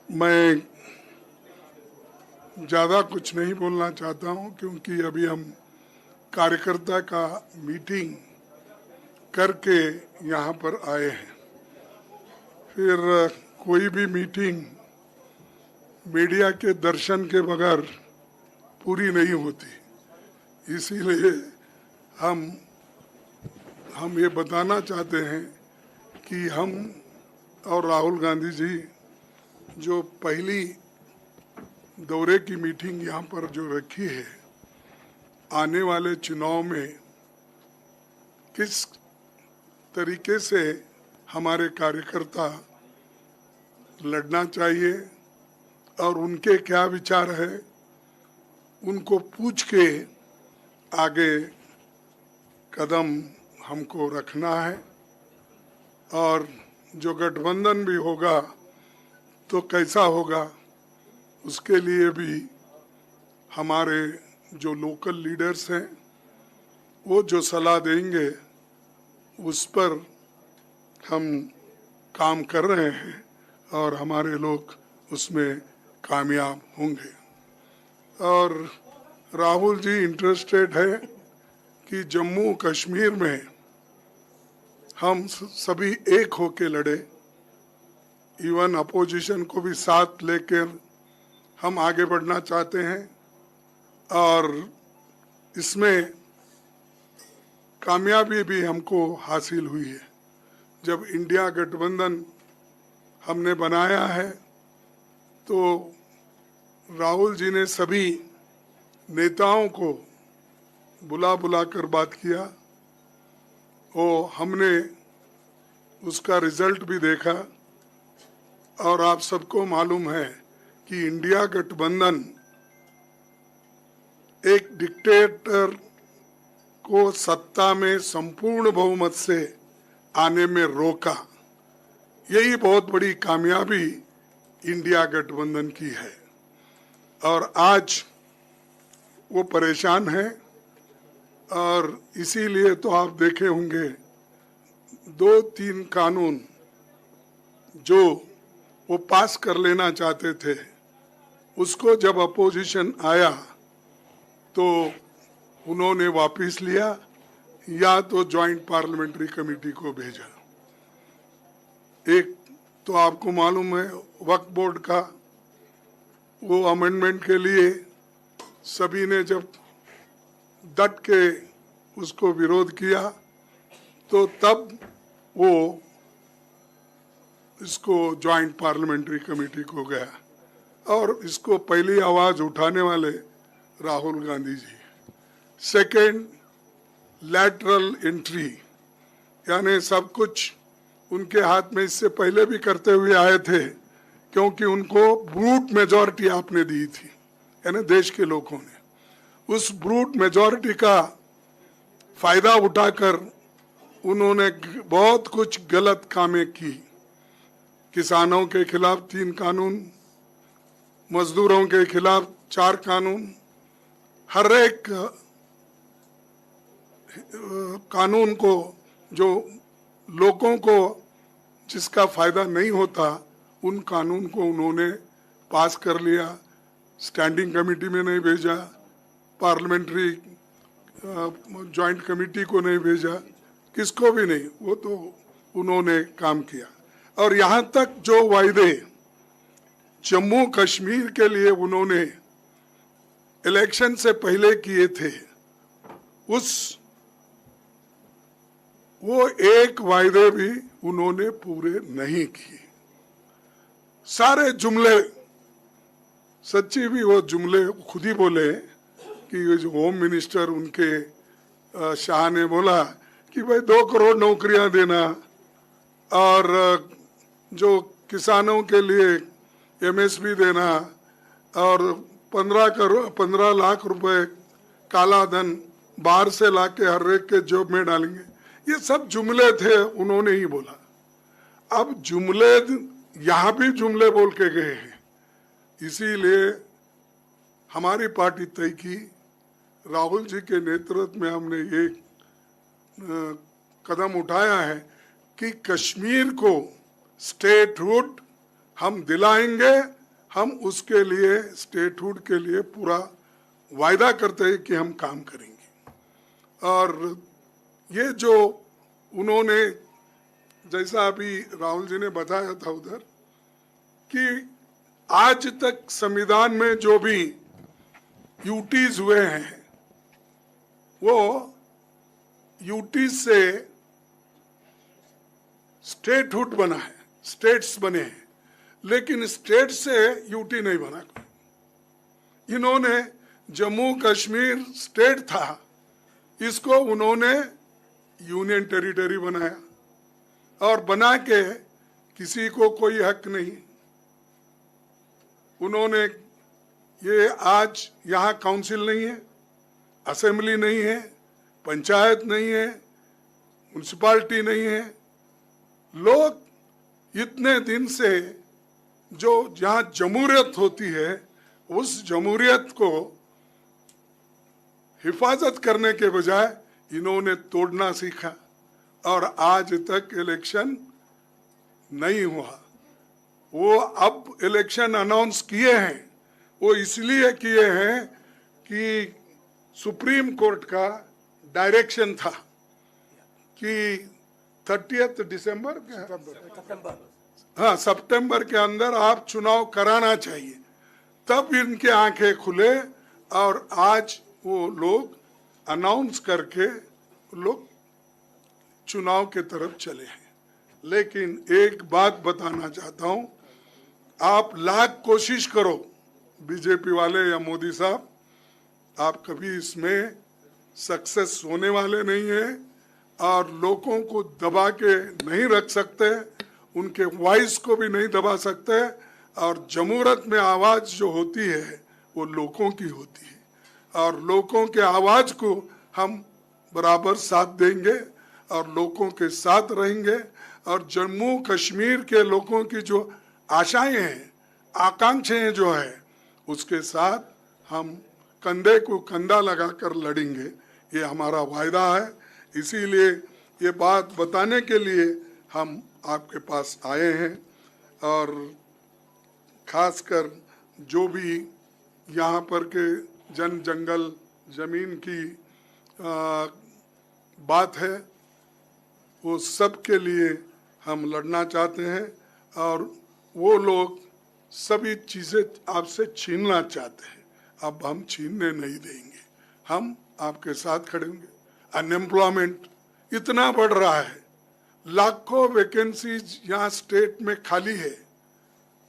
मैं ज़्यादा कुछ नहीं बोलना चाहता हूं क्योंकि अभी हम कार्यकर्ता का मीटिंग करके यहाँ पर आए हैं। फिर कोई भी मीटिंग मीडिया के दर्शन के बगैर पूरी नहीं होती, इसीलिए हम ये बताना चाहते हैं कि हम और राहुल गांधी जी जो पहली दौरे की मीटिंग यहाँ पर जो रखी है, आने वाले चुनाव में किस तरीके से हमारे कार्यकर्ता लड़ना चाहिए और उनके क्या विचार है, उनको पूछ के आगे कदम हमको रखना है। और जो गठबंधन भी होगा तो कैसा होगा, उसके लिए भी हमारे जो लोकल लीडर्स हैं वो जो सलाह देंगे उस पर हम काम कर रहे हैं और हमारे लोग उसमें कामयाब होंगे। और राहुल जी इंटरेस्टेड है कि जम्मू कश्मीर में हम सभी एक होके लड़े, इवन अपोजिशन को भी साथ लेकर हम आगे बढ़ना चाहते हैं और इसमें कामयाबी भी हमको हासिल हुई है। जब इंडिया गठबंधन हमने बनाया है तो राहुल जी ने सभी नेताओं को बुला कर बात किया और हमने उसका रिजल्ट भी देखा। और आप सबको मालूम है कि इंडिया गठबंधन एक डिक्टेटर को सत्ता में संपूर्ण बहुमत से आने में रोका। यही बहुत बड़ी कामयाबी इंडिया गठबंधन की है और आज वो परेशान है। और इसीलिए तो आप देखे होंगे 2-3 कानून जो वो पास कर लेना चाहते थे, उसको जब अपोजिशन आया तो उन्होंने वापस लिया या तो जॉइंट पार्लियामेंट्री कमेटी को भेजा। एक तो आपको मालूम है वक्फ बोर्ड का वो अमेंडमेंट के लिए सभी ने जब डट के उसको विरोध किया तो तब वो इसको जॉइंट पार्लियामेंट्री कमेटी को गया और इसको पहली आवाज उठाने वाले Rahul Gandhi ji. Second, lateral entry, यानी सब कुछ उनके हाथ में इससे पहले भी करते हुए आए थे क्योंकि उनको ब्रूट मेजॉरिटी आपने दी थी, यानी देश के लोगों ने उस ब्रूट मेजॉरिटी का फायदा उठाकर उन्होंने बहुत कुछ गलत कामें की। किसानों के खिलाफ 3 कानून, मजदूरों के खिलाफ 4 कानून, हर एक कानून को जो लोगों को जिसका फायदा नहीं होता उन कानून को उन्होंने पास कर लिया। स्टैंडिंग कमेटी में नहीं भेजा, पार्लियामेंट्री जॉइंट कमेटी को नहीं भेजा, किसको भी नहीं, वो तो उन्होंने काम किया। और यहाँ तक जो वायदे जम्मू कश्मीर के लिए उन्होंने इलेक्शन से पहले किए थे, वो एक वायदे भी उन्होंने पूरे नहीं किए। सारे जुमले, सच्ची भी वो जुमले खुद ही बोले कि जो होम मिनिस्टर उनके शाह ने बोला कि भाई 2 करोड़ नौकरियां देना और जो किसानों के लिए एमएसपी देना और 15 लाख रुपए काला धन बाहर से लाके हर एक के जॉब में डालेंगे, ये सब जुमले थे, उन्होंने ही बोला। अब जुमले यहाँ भी जुमले बोल के गए हैं, इसीलिए हमारी पार्टी तय की, राहुल जी के नेतृत्व में हमने ये कदम उठाया है कि कश्मीर को स्टेटहुड हम दिलाएंगे हम उसके लिए स्टेटहुड के लिए पूरा वायदा करते हैं कि हम काम करेंगे। और ये जो उन्होंने, जैसा अभी राहुल जी ने बताया था उधर, कि आज तक संविधान में जो भी यूटीज हुए हैं वो यूटीज से स्टेटहुड बना है, स्टेट्स बने हैं, लेकिन स्टेट से यूटी नहीं बना कोई। इन्होंने जम्मू कश्मीर स्टेट था, इसको उन्होंने यूनियन टेरिटरी बनाया और बना के किसी को कोई हक नहीं। उन्होंने ये आज यहाँ काउंसिल नहीं है, असेंबली नहीं है, पंचायत नहीं है, म्युनिसिपालिटी नहीं है। लोग इतने दिन से जो जहाँ जमहूरियत होती है उस जमहूरियत को हिफाजत करने के बजाय इन्होंने तोड़ना सीखा और आज तक इलेक्शन नहीं हुआ। वो अब इलेक्शन अनाउंस किए हैं, वो इसलिए किए हैं कि सुप्रीम कोर्ट का डायरेक्शन था कि 30 दिसंबर हाँ सितंबर के अंदर आप चुनाव कराना चाहिए। तब इनके आंखें खुले और आज वो लोग अनाउंस करके लोग चुनाव के तरफ चले हैं। लेकिन एक बात बताना चाहता हूं, आप लाख कोशिश करो बीजेपी वाले या मोदी साहब, आप कभी इसमें सक्सेस होने वाले नहीं है और लोगों को दबा के नहीं रख सकते, उनके वॉइस को भी नहीं दबा सकते। और जमहूरियत में आवाज जो होती है वो लोगों की होती है और लोगों के आवाज को हम बराबर साथ देंगे और लोगों के साथ रहेंगे। और जम्मू कश्मीर के लोगों की जो आशाएं हैं, आकांक्षाएं जो है, उसके साथ हम कंधे को कंधा लगाकर लड़ेंगे, ये हमारा वायदा है। इसीलिए ये बात बताने के लिए हम आपके पास आए हैं। और खासकर जो भी यहाँ पर के जन जंगल जमीन की बात है, वो सब के लिए हम लड़ना चाहते हैं और वो लोग सभी चीज़ें आपसे छीनना चाहते हैं। अब हम छीनने नहीं देंगे, हम आपके साथ खड़े होंगे। अनएम्प्लॉयमेंट इतना बढ़ रहा है, लाखों वैकेंसीज यहाँ स्टेट में खाली है,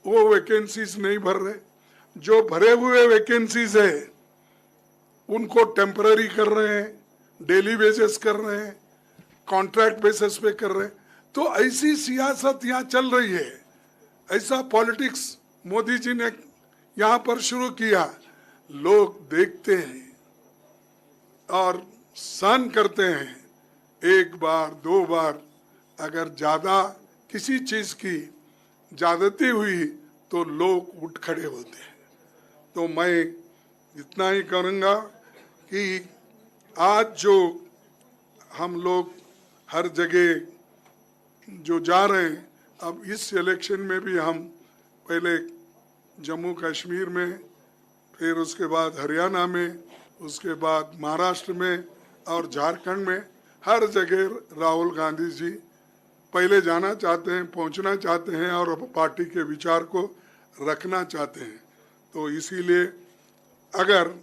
वो वैकेंसीज नहीं भर रहे। जो भरे हुए वैकेंसीज है उनको टेम्पररी कर रहे हैं, डेली बेसिस कर रहे हैं, कॉन्ट्रैक्ट बेसिस पे कर रहे हैं। तो ऐसी सियासत यहाँ चल रही है, ऐसा पॉलिटिक्स मोदी जी ने यहाँ पर शुरू किया। लोग देखते हैं और सहन करते हैं, एक बार दो बार अगर ज्यादा किसी चीज की ज्यादती हुई तो लोग उठ खड़े होते हैं। तो मैं इतना ही करूँगा कि आज जो हम लोग हर जगह जो जा रहे हैं, अब इस इलेक्शन में भी हम पहले जम्मू कश्मीर में, फिर उसके बाद हरियाणा में, उसके बाद महाराष्ट्र में और झारखंड में, हर जगह राहुल गांधी जी पहले जाना चाहते हैं, पहुंचना चाहते हैं और पार्टी के विचार को रखना चाहते हैं। तो इसीलिए अगर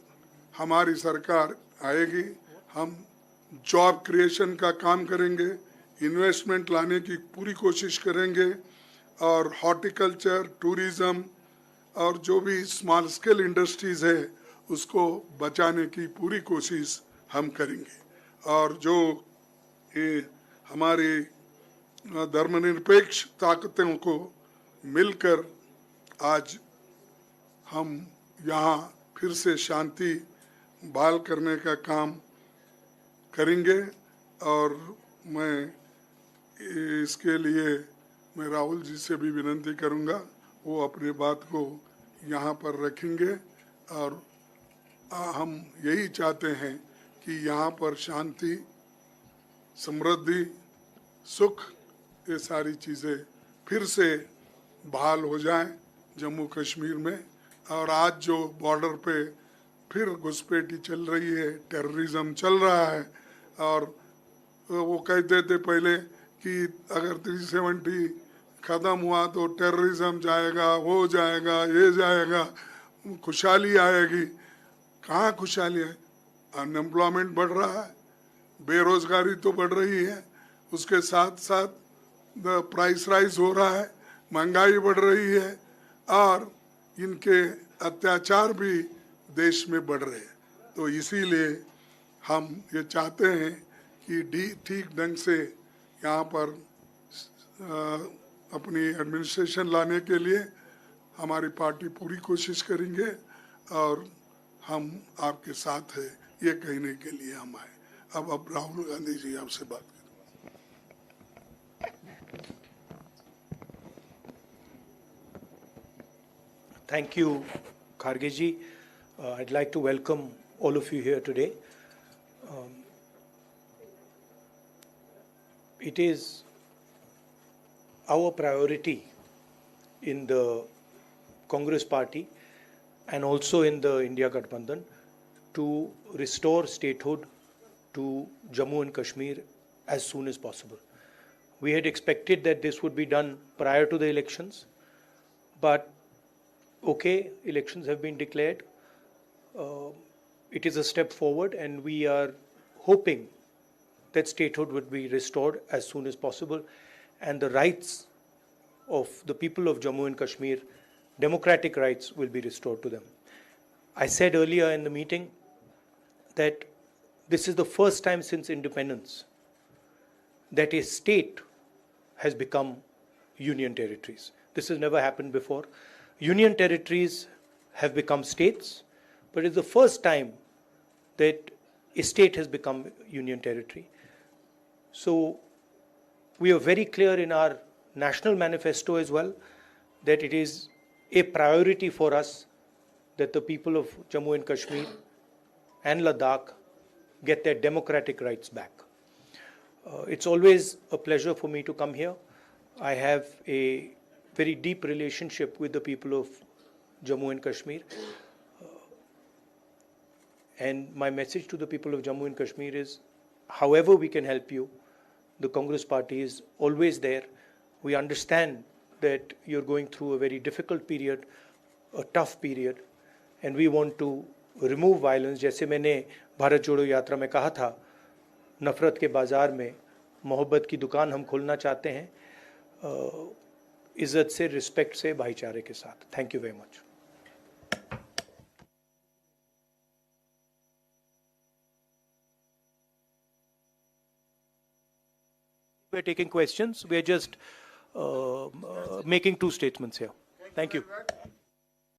हमारी सरकार आएगी, हम जॉब क्रिएशन का काम करेंगे, इन्वेस्टमेंट लाने की पूरी कोशिश करेंगे और हॉर्टिकल्चर, टूरिज़्म और जो भी स्मॉल स्केल इंडस्ट्रीज़ है उसको बचाने की पूरी कोशिश हम करेंगे। और जो ये हमारी धर्मनिरपेक्ष ताकतों को मिलकर आज हम यहाँ फिर से शांति बहाल करने का काम करेंगे। और मैं इसके लिए मैं राहुल जी से भी विनती करूँगा, वो अपने बात को यहाँ पर रखेंगे और हम यही चाहते हैं कि यहाँ पर शांति, समृद्धि, सुख, ये सारी चीज़ें फिर से बहाल हो जाएं। जम्मू कश्मीर में। और आज जो बॉर्डर पे फिर घुसपैठी चल रही है, टेररिज्म चल रहा है, और वो कहते थे पहले कि अगर 370 ख़त्म हुआ तो टेररिज्म जाएगा, हो जाएगा, ये जाएगा, खुशहाली आएगी। कहाँ खुशहाली है? अनएम्प्लॉयमेंट बढ़ रहा है, बेरोजगारी तो बढ़ रही है, उसके साथ साथ प्राइस राइज हो रहा है, महंगाई बढ़ रही है, और इनके अत्याचार भी देश में बढ़ रहे हैं। तो इसीलिए हम ये चाहते हैं कि ठीक ढंग से यहाँ पर अपनी एडमिनिस्ट्रेशन लाने के लिए हमारी पार्टी पूरी कोशिश करेंगे, और हम आपके साथ है ये कहने के लिए हम आए। अब राहुल गांधी जी आपसे बात करें। Thank you, Kharge ji. I'd like to welcome all of you here today. It is our priority in the Congress party and also in the India Gathbandhan to restore statehood to Jammu and Kashmir as soon as possible. We had expected that this would be done prior to the elections, but okay, elections have been declared. It is a step forward, and we are hoping that statehood would be restored as soon as possible, and the rights of the people of Jammu and Kashmir, democratic rights, will be restored to them. I said earlier in the meeting that this is the first time since independence that a state has become union territories. This has never happened before. Union territories have become states, but it's the first time that a state has become union territory. So we are very clear in our national manifesto as well that it is a priority for us that the people of Jammu and Kashmir and Ladakh get their democratic rights back. It's always a pleasure for me to come here. I have a very deep relationship with the people of Jammu and Kashmir. And my message to the people of Jammu and Kashmir is, however we can help you, the Congress party is always there. We understand that you're going through a very difficult period, a tough period, and we want to remove violence. जैसे मैंने भारत जोड़ो यात्रा में कहा था, नफरत के बाजार में मोहब्बत की दुकान हम खोलना चाहते हैं, इज्जत से, रिस्पेक्ट से, भाईचारे के साथ. Thank you very much. We're taking questions. We're just making two statements here. Thank you.